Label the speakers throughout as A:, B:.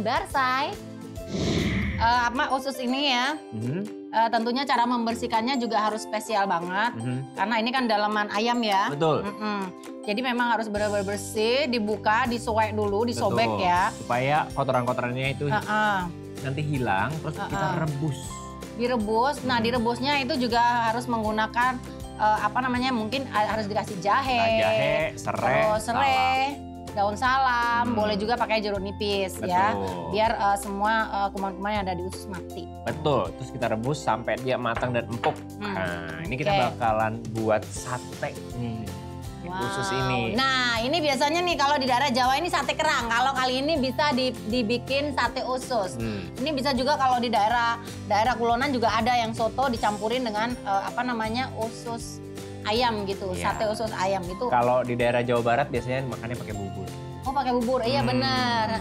A: Bersai. Usus ini ya, tentunya cara membersihkannya juga harus spesial banget. Karena ini kan dalaman ayam ya.
B: Betul.
A: Jadi memang harus benar-benar bersih, dibuka, disuek dulu, disobek ya.
B: Supaya kotoran-kotorannya itu nanti hilang, terus kita rebus.
A: Direbus, nah direbusnya itu juga harus menggunakan mungkin harus dikasih jahe, serai, daun salam, boleh juga pakai jeruk nipis.
B: Betul.
A: Ya, biar semua kuman-kuman yang ada di usus mati.
B: Betul, terus kita rebus sampai dia matang dan empuk. Nah, ini kita bakalan buat sate nih. Usus ini.
A: Nah, ini biasanya nih kalau di daerah Jawa ini sate kerang. Kalau kali ini bisa dibikin sate usus. Ini bisa juga kalau di daerah Kulonan juga ada yang soto dicampurin dengan usus ayam gitu.
B: Iya.
A: Sate usus ayam itu.
B: Kalau di daerah Jawa Barat biasanya makannya pakai bubur.
A: Oh, pakai bubur. Iya benar.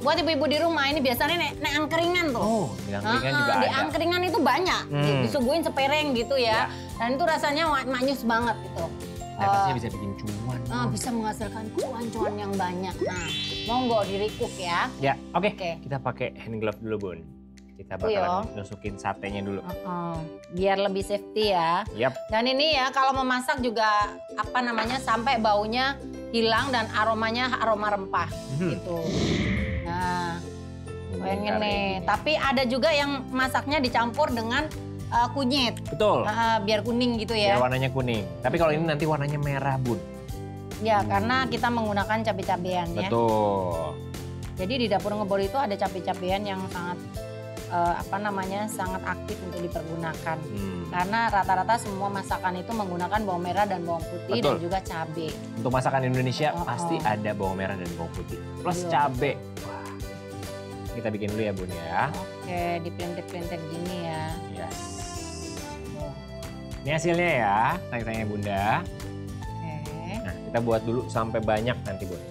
A: Buat ibu-ibu di rumah ini biasanya nek angkringan tuh.
B: Oh, di angkringan juga ada.
A: Di angkringan itu banyak. Disuguhin sepereng gitu ya. Dan itu rasanya manyus banget gitu.
B: Pastinya bisa bikin cuan.
A: Bisa menghasilkan cuan-cuan yang banyak. Nah, monggo dirikuk ya.
B: Ya, oke. Kita pakai hand glove dulu, Bun. Kita bakalan nusukin satenya dulu.
A: Biar lebih safety ya.
B: Yap.
A: Dan ini ya kalau memasak juga sampai baunya hilang dan aromanya aroma rempah gitu. Nah, pengen nih.
B: Ini.
A: Tapi ada juga yang masaknya dicampur dengan kunyit.
B: Betul.
A: Biar kuning gitu ya.
B: Biar warnanya kuning. Tapi kalau ini nanti warnanya merah, Bun.
A: Ya, karena kita menggunakan cabai-cabean ya.
B: Betul.
A: Jadi di dapur ngebor itu ada cabai-cabean yang sangat sangat aktif untuk dipergunakan. Karena rata-rata semua masakan itu menggunakan bawang merah dan bawang putih.
B: Betul.
A: Dan juga cabai.
B: Untuk masakan Indonesia pasti ada bawang merah dan bawang putih. Plus cabai. Wah. Kita bikin dulu ya, Bun ya.
A: Oke, dipelintir-pelintir gini ya.
B: Yes. Ini hasilnya ya, sayang-sayangnya Bunda.
A: Oke.
B: Nah, kita buat dulu sampai banyak nanti, Bun.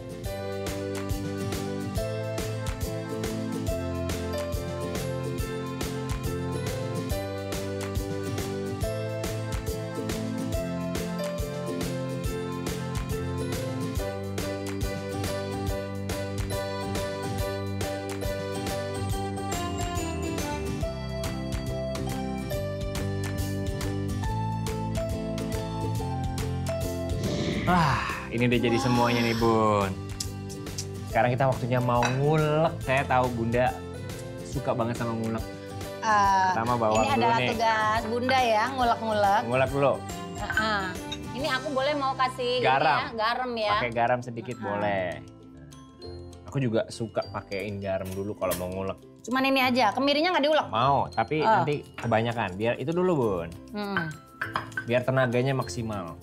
B: Ini udah jadi semuanya nih, Bun. Sekarang kita waktunya mau ngulek. Saya tahu Bunda suka banget sama ngulek. Pertama bawang dulu nih. Ini
A: adalah tugas Bunda ya, ngulek-ngulek.
B: Ngulek dulu.
A: Ini aku boleh mau kasih garam ya.
B: Pakai garam sedikit boleh. Aku juga suka pakein garam dulu kalau mau ngulek.
A: Cuman ini aja, kemirinya nggak diulek?
B: Mau, tapi nanti kebanyakan. Biar itu dulu, Bun. Biar tenaganya maksimal.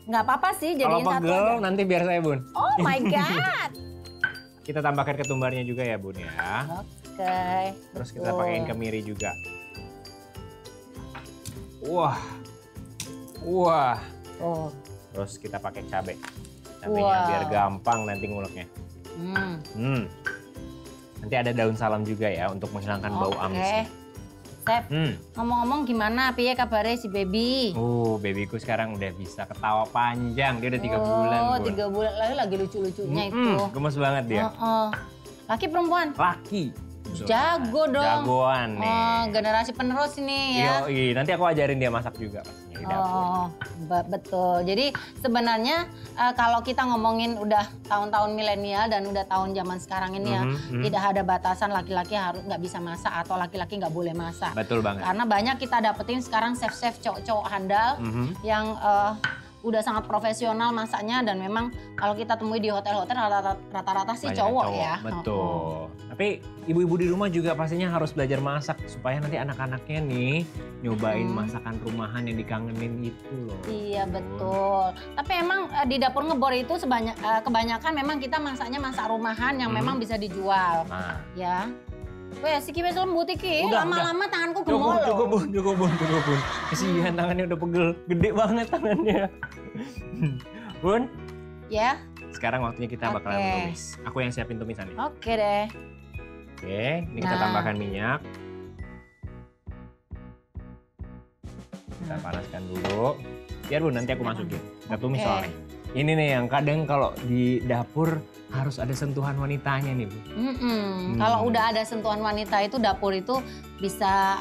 A: Nggak apa-apa sih jadiin
B: satu. Kalau pegel nanti biar saya, Bun.
A: Oh my God.
B: Kita tambahkan ketumbarnya juga ya, Bun ya.
A: Oke.
B: Terus kita pakein kemiri juga. Wah. Terus kita pakai cabai. Cabainya biar gampang nanti nguleknya. Nanti ada daun salam juga ya untuk menghilangkan bau amisnya.
A: Chef, ngomong-ngomong gimana piye kabarnya si baby?
B: Babyku sekarang udah bisa ketawa panjang. Dia udah 3 bulan.
A: Oh, 3 bulan lagi lucu-lucunya itu.
B: Gemes banget dia.
A: Laki perempuan?
B: Laki.
A: Jago dong.
B: Jagoan nih.
A: Generasi penerus ini ya.
B: Yoi, nanti aku ajarin dia masak juga pastinya di dapur.
A: Betul. Jadi sebenarnya kalau kita ngomongin udah tahun-tahun milenial dan udah tahun zaman sekarang ini ya, tidak ada batasan laki-laki harus nggak bisa masak atau laki-laki nggak boleh masak.
B: Betul banget.
A: Karena banyak kita dapetin sekarang chef-chef cowok-cowok handal yang udah sangat profesional masaknya dan memang kalau kita temui di hotel-hotel rata-rata sih cowok ya.
B: Betul. Tapi ibu-ibu di rumah juga pastinya harus belajar masak supaya nanti anak-anaknya nih nyobain masakan rumahan yang dikangenin itu loh.
A: Iya betul. Tapi emang di dapur ngebor itu kebanyakan memang kita masaknya masak rumahan yang memang bisa dijual. Ya. Weh, si wis lembut iki. Lama-lama tanganku gemol loh.
B: Cukup bun. Kesian tangannya udah pegel. Gede banget tangannya. Bun.
A: Ya.
B: Sekarang waktunya kita bakalan tumis. Aku yang siapin tumisannya.
A: Oke deh.
B: Oke, ini kita tambahkan minyak. Kita panaskan dulu. Biar Bun nanti aku masukin. Kita tumis soalnya. Ini nih yang kadang kalau di dapur harus ada sentuhan wanitanya nih, Bu.
A: Kalau udah ada sentuhan wanita itu dapur itu bisa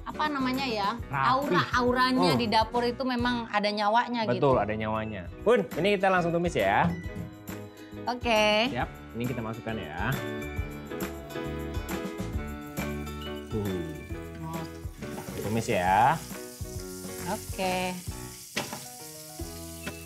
A: apa namanya ya? Auranya di dapur itu memang ada nyawanya gitu.
B: Betul, ada nyawanya. Bun, ini kita langsung tumis ya.
A: Oke.
B: Siap, ini kita masukkan ya. Tumis ya.
A: Oke.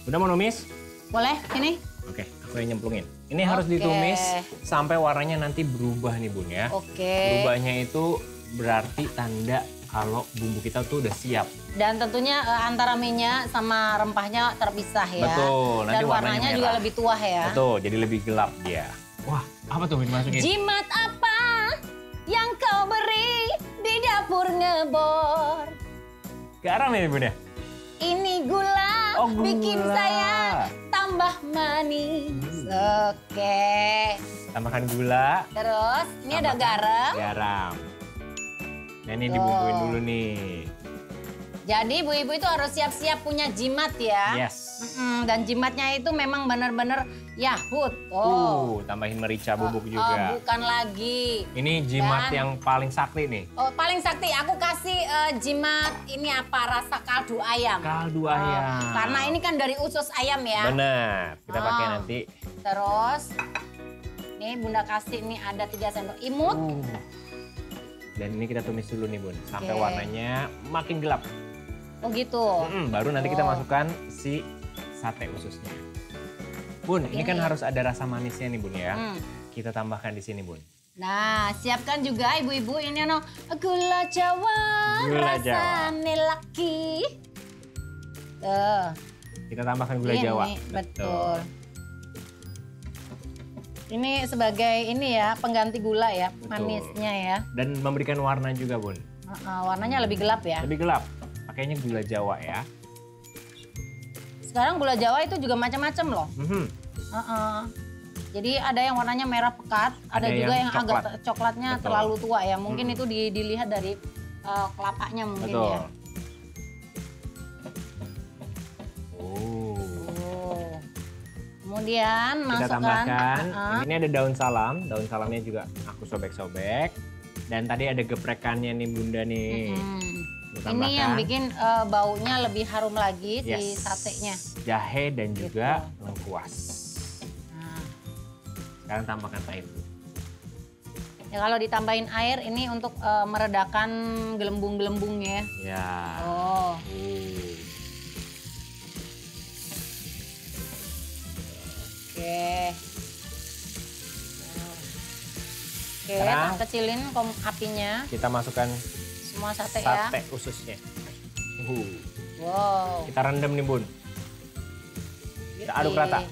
B: Udah mau numis?
A: Boleh, ini?
B: Oke, aku yang nyemplungin. Ini harus ditumis sampai warnanya nanti berubah nih, Bun ya.
A: Oke.
B: Berubahnya itu berarti tanda kalau bumbu kita tuh udah siap.
A: Dan tentunya antara minyak sama rempahnya terpisah ya.
B: Betul, nanti
A: dan warnanya juga lebih tua ya.
B: Betul, jadi lebih gelap dia. Wah, apa tuh dimasukin?
A: Jimat apa yang kau beri di dapur ngebor?
B: Garam ini, Bun ya?
A: Ini gula, bikin saya tambah manis. Oke.
B: Tambahkan gula.
A: Terus ini ada garam.
B: Garam. Nah ini dibumbuin dulu nih.
A: Jadi ibu-ibu itu harus siap-siap punya jimat ya.
B: Yes.
A: Dan jimatnya itu memang benar-benar yahut.
B: Tambahin merica bubuk juga.
A: Bukan lagi.
B: Ini jimat yang paling sakti nih.
A: Oh, paling sakti. Aku kasih jimat ini apa? Rasa kaldu ayam.
B: Kaldu ayam.
A: Karena ini kan dari usus ayam ya.
B: Benar. Kita pakai nanti.
A: Terus, nih Bunda kasih ini ada 3 sendok imut.
B: Dan ini kita tumis dulu nih, Bun. Sampai warnanya makin gelap.
A: Oh gitu.
B: Baru nanti kita masukkan si sate ususnya. Bun, ini kan harus ada rasa manisnya nih, Bun ya. Kita tambahkan di sini, Bun.
A: Nah, siapkan juga ibu-ibu ini gula Jawa, rasane laki.
B: Kita tambahkan gula Jawa.
A: Betul. Ini sebagai ini ya, pengganti gula ya, manisnya ya.
B: Dan memberikan warna juga, Bun.
A: Warnanya lebih gelap ya.
B: Lebih gelap. Pakainya gula Jawa ya.
A: Sekarang gula Jawa itu juga macam-macam loh. Jadi ada yang warnanya merah pekat, ada juga yang agak coklatnya terlalu tua ya. Mungkin itu dilihat dari kelapanya mungkin ya. Kemudian
B: kita tambahkan, ini ada daun salam. Daun salamnya juga aku sobek-sobek. Dan tadi ada geprekannya nih Bunda nih.
A: Ini yang bikin baunya lebih harum lagi si satenya.
B: Jahe dan juga lengkuas. Sekarang tambahkan air.
A: Ya kalau ditambahin air ini untuk meredakan gelembung-gelembungnya.
B: Ya.
A: Oke. Kita kecilin apinya.
B: Kita masukkan
A: semua sate ya.
B: Sate ususnya.
A: Wow.
B: Kita rendam nih, Bun. Kita aduk rata.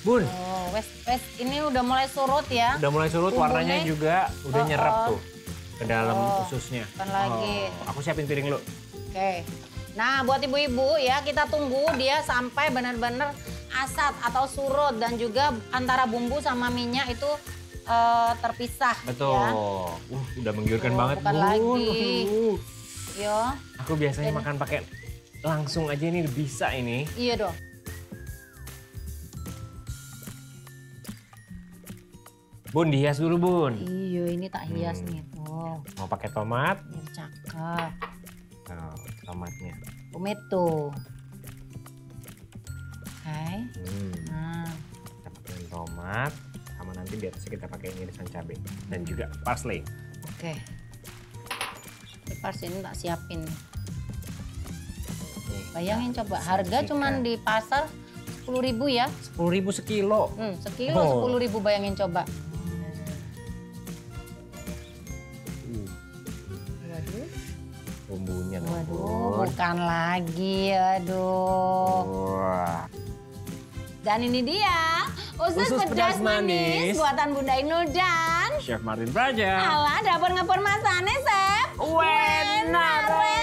B: Bun.
A: Wes ini udah mulai surut ya.
B: Udah mulai surut, warnanya juga udah nyerap tuh ke dalam ususnya.
A: Bukan lagi.
B: Aku siapin piring dulu.
A: Oke. Nah, buat ibu-ibu ya, kita tunggu dia sampai benar-benar asat atau surut dan juga antara bumbu sama minyak itu terpisah.
B: Betul.
A: Ya.
B: Udah menggiurkan banget,
A: bukan
B: Bun.
A: lagi. Yo.
B: Aku biasanya makan pakai langsung aja ini bisa ini.
A: Iya dong.
B: Bun, dihias dulu, Bun.
A: Iya, ini tak hias nih tuh.
B: Mau pakai tomat?
A: Ini cakep.
B: Oh, tomatnya.
A: Tomato. Oke.
B: Kita pakai tomat, sama nanti di atasnya kita pakai irisan cabai dan juga parsley.
A: Oke. Parsley ini tak siapin. Bayangin coba, harga cuman di pasar 10.000 ya.
B: 10.000 sekilo.
A: Sekilo 10.000 bayangin coba.
B: Bumbunya
A: bukan lagi, Dan ini dia usus pedas manis buatan Bunda Inul dan
B: Chef Martin Praja.
A: Alah, dapur ngepur masane, Chef.
B: Wenare.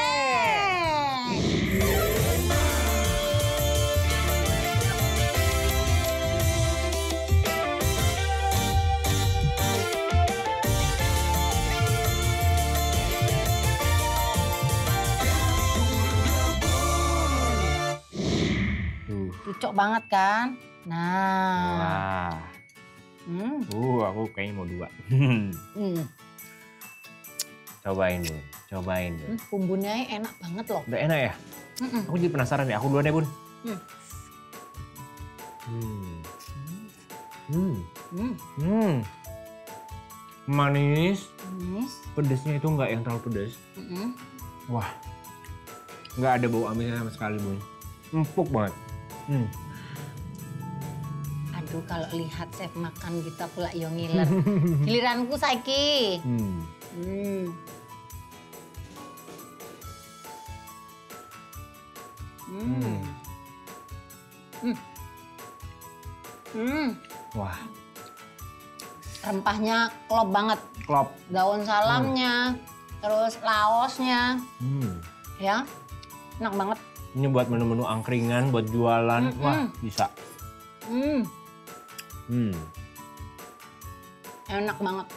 A: Cocok banget kan? Nah.
B: Wah. Aku kayaknya mau 2. Cobain Bun, cobain Bun.
A: Bumbunya enak banget loh.
B: Udah enak ya? Aku jadi penasaran ya, aku duluan ya Bun. Manis. Pedesnya itu nggak yang terlalu pedes. Wah, nggak ada bau amisnya sama sekali Bun. Empuk banget.
A: Aduh, kalau lihat chef makan kita pula yo ngiler. Giliranku saiki.
B: Wah.
A: Rempahnya klop banget.
B: Klop.
A: Daun salamnya, terus laosnya. Ya, enak banget.
B: Ini buat menu-menu angkringan, buat jualan. Wah, bisa.
A: Enak banget.